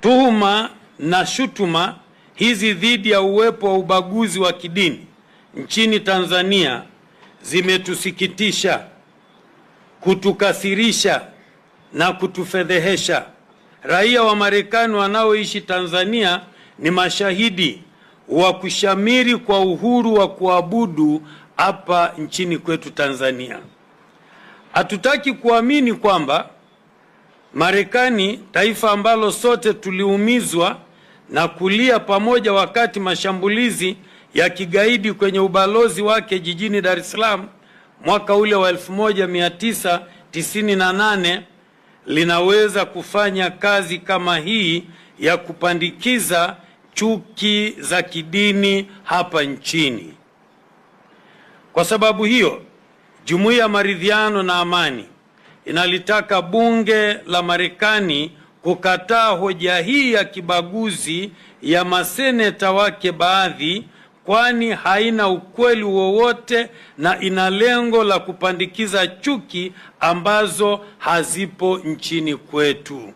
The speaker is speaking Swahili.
Tuhuma na shutuma hizi dhidi ya uwepo wa ubaguzi wa kidini nchini Tanzania zimetusikitisha, kutukasirisha na kutufedhehesha. Raia wa Marekani wanaoishi Tanzania ni mashahidi wa kushamiri kwa uhuru wa kuabudu hapa nchini kwetu Tanzania. Hatutaki kuamini kwamba Marekani, taifa ambalo sote tuliumizwa na kulia pamoja wakati mashambulizi ya kigaidi kwenye ubalozi wake jijini Dar es Salaam mwaka ule wa 1998, linaweza kufanya kazi kama hii ya kupandikiza chuki za kidini hapa nchini. Kwa sababu hiyo, Jumuiya ya Maridhiano na Amani inalitaka bunge la Marekani kukataa hoja hii ya kibaguzi ya maseneta wake baadhi, kwani haina ukweli wowote na ina lengo la kupandikiza chuki ambazo hazipo nchini kwetu.